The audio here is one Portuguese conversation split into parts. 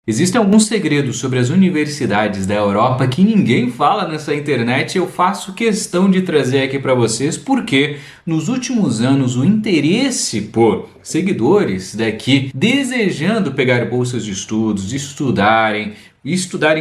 Existem alguns segredos sobre as universidades da Europa que ninguém fala nessa internet e eu faço questão de trazer aqui para vocês porque nos últimos anos o interesse por seguidores daqui desejando pegar bolsas de estudos, estudarem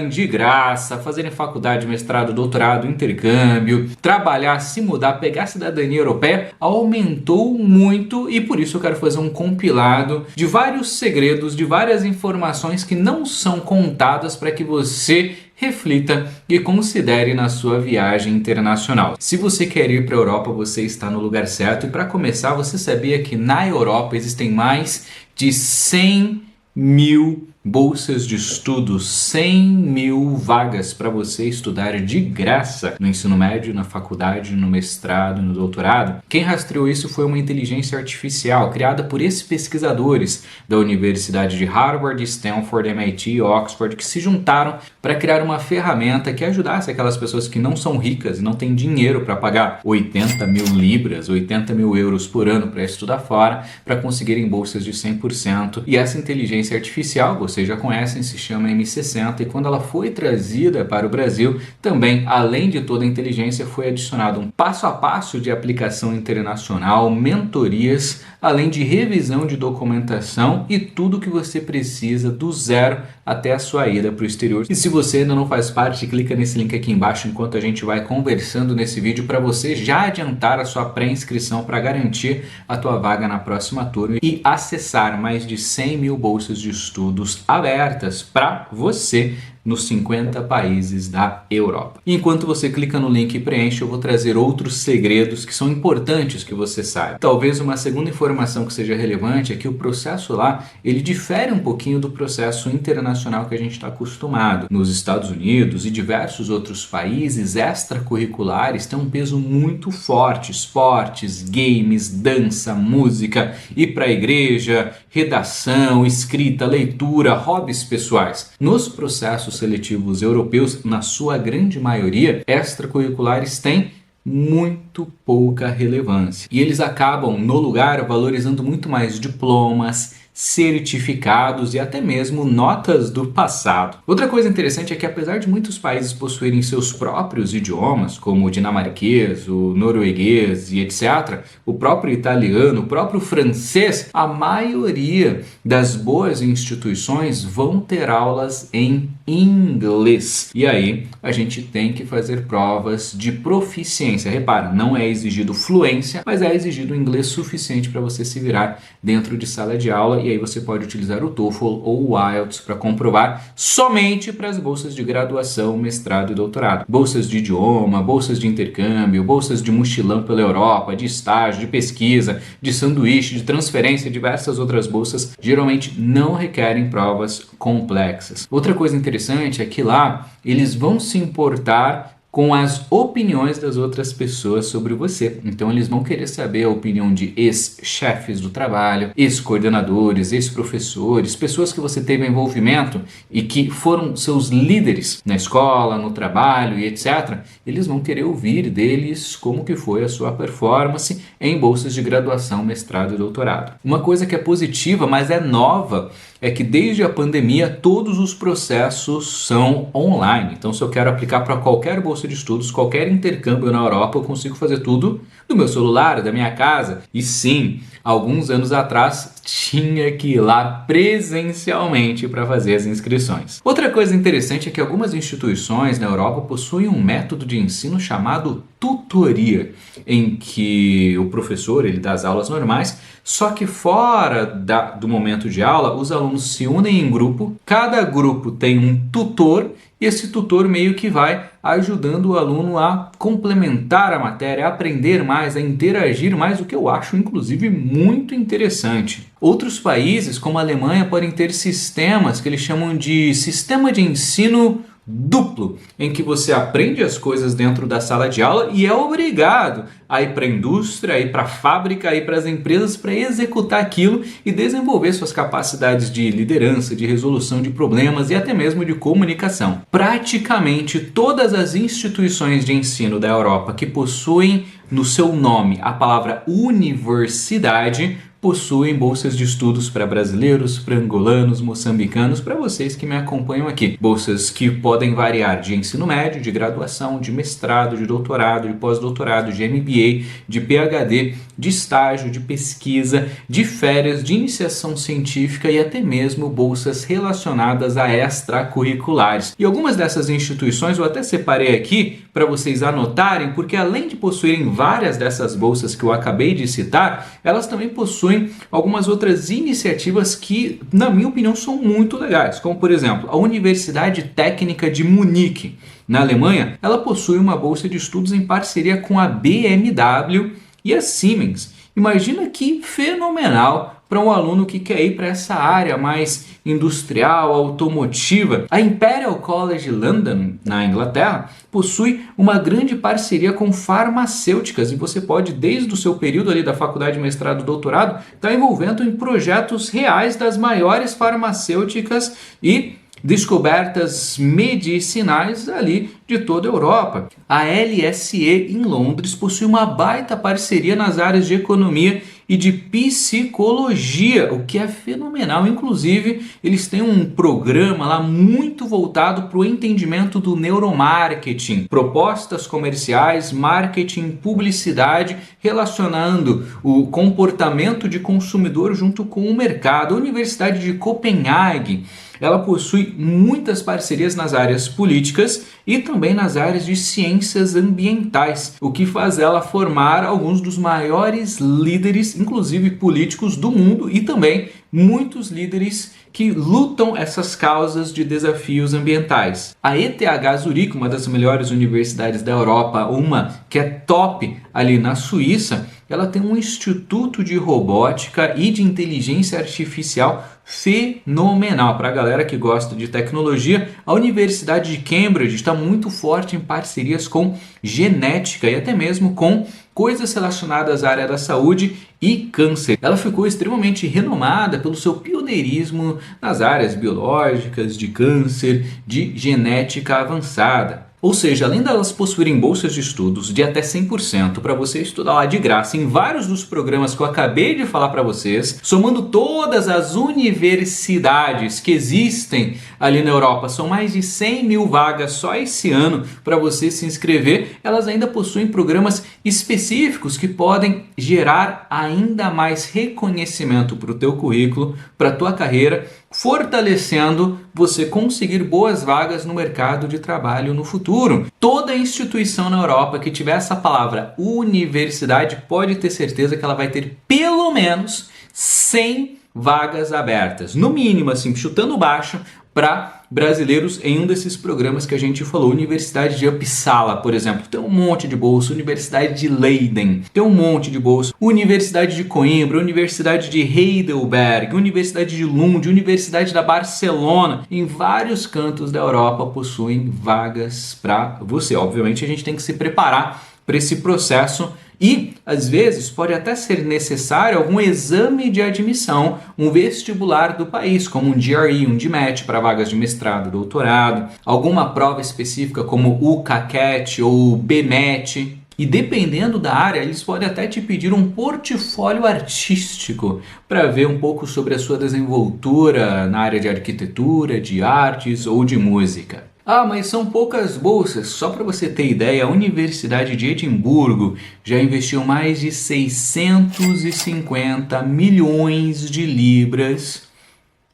de graça, fazerem faculdade, mestrado, doutorado, intercâmbio, trabalhar, se mudar, pegar a cidadania europeia, aumentou muito e por isso eu quero fazer um compilado de vários segredos, de várias informações que não são contadas para que você reflita e considere na sua viagem internacional. Se você quer ir para a Europa, você está no lugar certo. E para começar, você sabia que na Europa existem mais de 100.000 bolsas de estudos, 100.000 vagas para você estudar de graça no ensino médio, na faculdade, no mestrado, no doutorado. Quem rastreou isso foi uma inteligência artificial criada por esses pesquisadores da Universidade de Harvard, Stanford, MIT e Oxford que se juntaram para criar uma ferramenta que ajudasse aquelas pessoas que não são ricas e não têm dinheiro para pagar 80.000 libras, 80.000 euros por ano para estudar fora, para conseguirem bolsas de 100%. E essa inteligência artificial, vocês já conhecem, se chama M60 e quando ela foi trazida para o Brasil, também, além de toda a inteligência, foi adicionado um passo a passo de aplicação internacional, mentorias, além de revisão de documentação e tudo que você precisa do zero até a sua ida para o exterior. E se você ainda não faz parte, clica nesse link aqui embaixo enquanto a gente vai conversando nesse vídeo para você já adiantar a sua pré-inscrição para garantir a tua vaga na próxima turma e acessar mais de 100.000 bolsas de estudos abertas para você nos 50 países da Europa. Enquanto você clica no link e preenche, eu vou trazer outros segredos que são importantes que você saiba. Talvez uma segunda informação que seja relevante é que o processo lá, ele difere um pouquinho do processo internacional que a gente está acostumado. Nos Estados Unidos e diversos outros países, extracurriculares têm um peso muito forte. Esportes, games, dança, música, ir para a igreja, redação, escrita, leitura, hobbies pessoais. Nos processos seletivos europeus, na sua grande maioria, extracurriculares têm muito pouca relevância. E eles acabam, no lugar, valorizando muito mais diplomas, certificados e até mesmo notas do passado. Outra coisa interessante é que apesar de muitos países possuírem seus próprios idiomas, como o dinamarquês, o norueguês e etc., o próprio italiano, o próprio francês, a maioria das boas instituições vão ter aulas em inglês. E aí a gente tem que fazer provas de proficiência. Repara, não é exigido fluência, mas é exigido inglês suficiente para você se virar dentro de sala de aula. E aí você pode utilizar o TOEFL ou o IELTS para comprovar somente para as bolsas de graduação, mestrado e doutorado. Bolsas de idioma, bolsas de intercâmbio, bolsas de mochilão pela Europa, de estágio, de pesquisa, de sanduíche, de transferência, diversas outras bolsas geralmente não requerem provas complexas. Outra coisa interessante é que lá eles vão se importar com as opiniões das outras pessoas sobre você. Então eles vão querer saber a opinião de ex-chefes do trabalho, ex-coordenadores, ex-professores, pessoas que você teve envolvimento e que foram seus líderes na escola, no trabalho e etc. Eles vão querer ouvir deles como que foi a sua performance em bolsas de graduação, mestrado e doutorado. Uma coisa que é positiva, mas é nova, é que desde a pandemia todos os processos são online. Então se eu quero aplicar para qualquer bolsa de estudos, qualquer intercâmbio na Europa, eu consigo fazer tudo do meu celular, da minha casa. E sim, alguns anos atrás tinha que ir lá presencialmente para fazer as inscrições. Outra coisa interessante é que algumas instituições na Europa possuem um método de ensino chamado tutoria, em que o professor ele dá as aulas normais, só que fora do momento de aula, os alunos se unem em grupo, cada grupo tem um tutor e esse tutor meio que vai ajudando o aluno a complementar a matéria, a aprender mais, a interagir mais, o que eu acho inclusive muito interessante. Outros países, como a Alemanha, podem ter sistemas que eles chamam de sistema de ensino duplo, em que você aprende as coisas dentro da sala de aula e é obrigado a ir para a indústria, a ir para a fábrica, a ir para as empresas para executar aquilo e desenvolver suas capacidades de liderança, de resolução de problemas e até mesmo de comunicação. Praticamente todas as instituições de ensino da Europa que possuem no seu nome a palavra universidade, possuem bolsas de estudos para brasileiros, para angolanos, moçambicanos, para vocês que me acompanham aqui. Bolsas que podem variar de ensino médio, de graduação, de mestrado, de doutorado, de pós-doutorado, de MBA, de PhD, de estágio, de pesquisa, de férias, de iniciação científica e até mesmo bolsas relacionadas a extracurriculares. E algumas dessas instituições eu até separei aqui para vocês anotarem, porque além de possuírem várias dessas bolsas que eu acabei de citar, elas também possuem algumas outras iniciativas que, na minha opinião, são muito legais, como por exemplo, a Universidade Técnica de Munique, na Alemanha. Ela possui uma bolsa de estudos em parceria com a BMW e a Siemens. Imagina que fenomenal para um aluno que quer ir para essa área mais industrial, automotiva. A Imperial College London, na Inglaterra, possui uma grande parceria com farmacêuticas e você pode, desde o seu período ali da faculdade, mestrado, doutorado, estar envolvendo em projetos reais das maiores farmacêuticas e descobertas medicinais ali de toda a Europa. A LSE em Londres possui uma baita parceria nas áreas de economia e de psicologia, o que é fenomenal. Inclusive, eles têm um programa lá muito voltado para o entendimento do neuromarketing, propostas comerciais, marketing, publicidade, relacionando o comportamento de consumidor junto com o mercado. A Universidade de Copenhague, ela possui muitas parcerias nas áreas políticas e também nas áreas de ciências ambientais, o que faz ela formar alguns dos maiores líderes, inclusive políticos do mundo, e também muitos líderes que lutam essas causas de desafios ambientais. A ETH Zurique, uma das melhores universidades da Europa, uma que é top ali na Suíça, ela tem um instituto de robótica e de inteligência artificial fenomenal. Para a galera que gosta de tecnologia, a Universidade de Cambridge está muito forte em parcerias com genética e até mesmo com coisas relacionadas à área da saúde e câncer. Ela ficou extremamente renomada pelo seu pioneirismo nas áreas biológicas, de câncer, de genética avançada. Ou seja, além delas possuírem bolsas de estudos de até 100% para você estudar lá de graça em vários dos programas que eu acabei de falar para vocês, somando todas as universidades que existem ali na Europa, são mais de 100 mil vagas só esse ano para você se inscrever, elas ainda possuem programas específicos que podem gerar ainda mais reconhecimento para o teu currículo, para a tua carreira, fortalecendo você conseguir boas vagas no mercado de trabalho no futuro. Toda instituição na Europa que tiver essa palavra universidade pode ter certeza que ela vai ter pelo menos 100 vagas abertas, no mínimo, assim, chutando baixo, para brasileiros em um desses programas que a gente falou. Universidade de Uppsala, por exemplo, tem um monte de bolsa. Universidade de Leiden tem um monte de bolsa. Universidade de Coimbra, Universidade de Heidelberg, Universidade de Lund, Universidade da Barcelona, em vários cantos da Europa possuem vagas para você. Obviamente a gente tem que se preparar para esse processo e, às vezes, pode até ser necessário algum exame de admissão, um vestibular do país, como um GRE, um GMAT para vagas de mestrado, doutorado, alguma prova específica como o CACET ou o BMAT. E dependendo da área, eles podem até te pedir um portfólio artístico para ver um pouco sobre a sua desenvoltura na área de arquitetura, de artes ou de música. Ah, mas são poucas bolsas. Só para você ter ideia, a Universidade de Edimburgo já investiu mais de 650 milhões de libras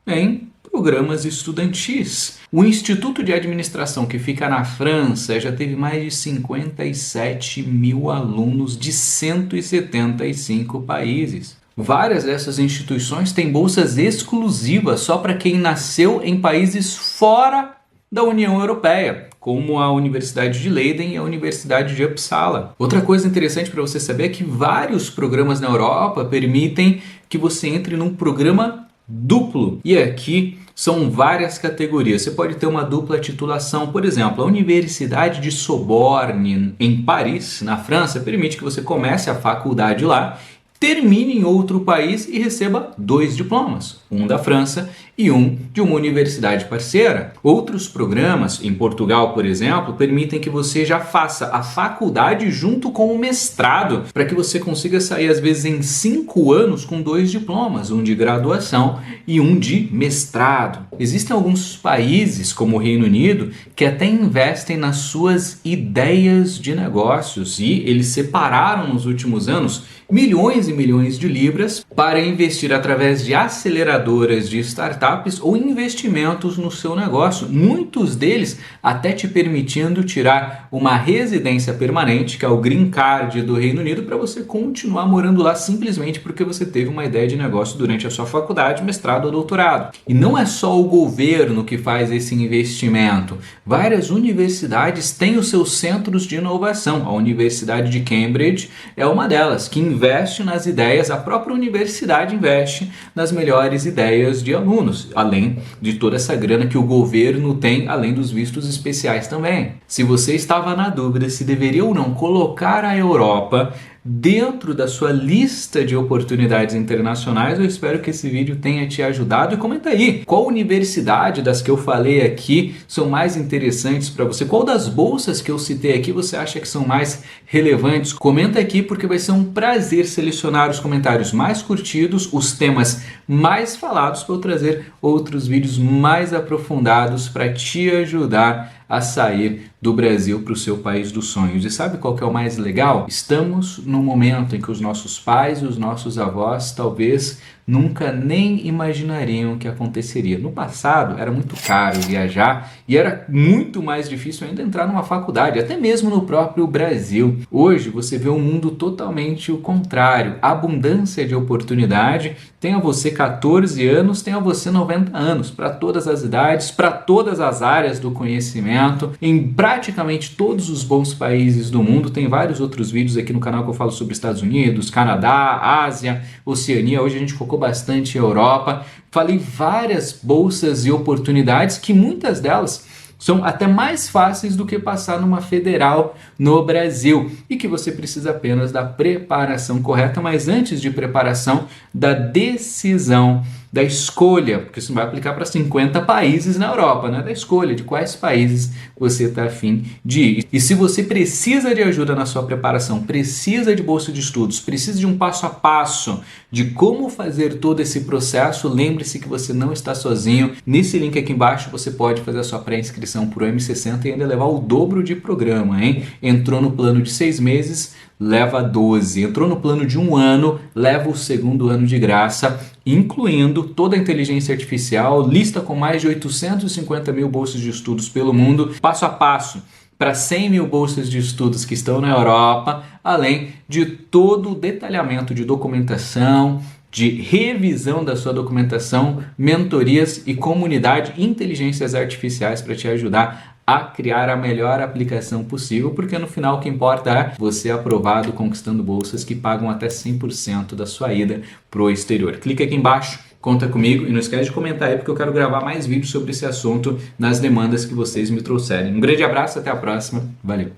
em programas estudantis. O Instituto de Administração, que fica na França, já teve mais de 57 mil alunos de 175 países. Várias dessas instituições têm bolsas exclusivas só para quem nasceu em países fora da União Europeia, como a Universidade de Leiden e a Universidade de Uppsala. Outra coisa interessante para você saber é que vários programas na Europa permitem que você entre num programa duplo. E aqui são várias categorias. Você pode ter uma dupla titulação. Por exemplo, a Universidade de Sorbonne, em Paris, na França, permite que você comece a faculdade lá, termine em outro país e receba 2 diplomas, um da França e um de uma universidade parceira. Outros programas, em Portugal, por exemplo, permitem que você já faça a faculdade junto com o mestrado, para que você consiga sair, às vezes, em 5 anos com 2 diplomas, um de graduação e um de mestrado. Existem alguns países, como o Reino Unido, que até investem nas suas ideias de negócios e eles separaram nos últimos anos milhões e milhões de libras para investir através de aceleradoras de startups ou investimentos no seu negócio. Muitos deles até te permitindo tirar uma residência permanente, que é o Green Card do Reino Unido, para você continuar morando lá simplesmente porque você teve uma ideia de negócio durante a sua faculdade, mestrado ou doutorado. E não é só o governo que faz esse investimento. Várias universidades têm os seus centros de inovação. A Universidade de Cambridge é uma delas, que investe nas ideias, a própria universidade investe nas melhores ideias de alunos, além de toda essa grana que o governo tem, além dos vistos especiais também. Se você estava na dúvida se deveria ou não colocar a Europa dentro da sua lista de oportunidades internacionais, eu espero que esse vídeo tenha te ajudado. E comenta aí, qual universidade das que eu falei aqui são mais interessantes para você? Qual das bolsas que eu citei aqui você acha que são mais relevantes? Comenta aqui, porque vai ser um prazer selecionar os comentários mais curtidos, os temas mais falados, para eu trazer outros vídeos mais aprofundados para te ajudar a sair do Brasil para o seu país dos sonhos. E sabe qual que é o mais legal? Estamos num momento em que os nossos pais e os nossos avós talvez nunca nem imaginariam que aconteceria. No passado era muito caro viajar e era muito mais difícil ainda entrar numa faculdade, até mesmo no próprio Brasil. Hoje você vê um mundo totalmente o contrário, abundância de oportunidade. Tenha você 14 anos, tenha você 90 anos, para todas as idades, para todas as áreas do conhecimento, em praticamente todos os bons países do mundo. Tem vários outros vídeos aqui no canal que eu falo sobre Estados Unidos, Canadá, Ásia, Oceania. Hoje a gente focou bastante em Europa. Falei várias bolsas e oportunidades que muitas delas são até mais fáceis do que passar numa federal no Brasil e que você precisa apenas da preparação correta, mas antes de preparação, da decisão, da escolha, porque isso vai aplicar para 50 países na Europa, né? Da escolha de quais países você está afim de ir. E se você precisa de ajuda na sua preparação, precisa de bolsa de estudos, precisa de um passo a passo de como fazer todo esse processo, lembre-se que você não está sozinho. Nesse link aqui embaixo você pode fazer a sua pré-inscrição para o M60 e ainda levar o dobro de programa, hein? Entrou no plano de 6 meses, leva 12. Entrou no plano de 1 ano, leva o segundo ano de graça, incluindo toda a inteligência artificial, lista com mais de 850 mil bolsas de estudos pelo mundo, passo a passo para 100 mil bolsas de estudos que estão na Europa, além de todo o detalhamento de documentação, de revisão da sua documentação, mentorias e comunidade inteligências artificiais para te ajudar a criar a melhor aplicação possível, porque no final o que importa é você aprovado, conquistando bolsas que pagam até 100% da sua ida para o exterior. Clica aqui embaixo, conta comigo e não esquece de comentar aí, porque eu quero gravar mais vídeos sobre esse assunto nas demandas que vocês me trouxerem. Um grande abraço, até a próxima, valeu!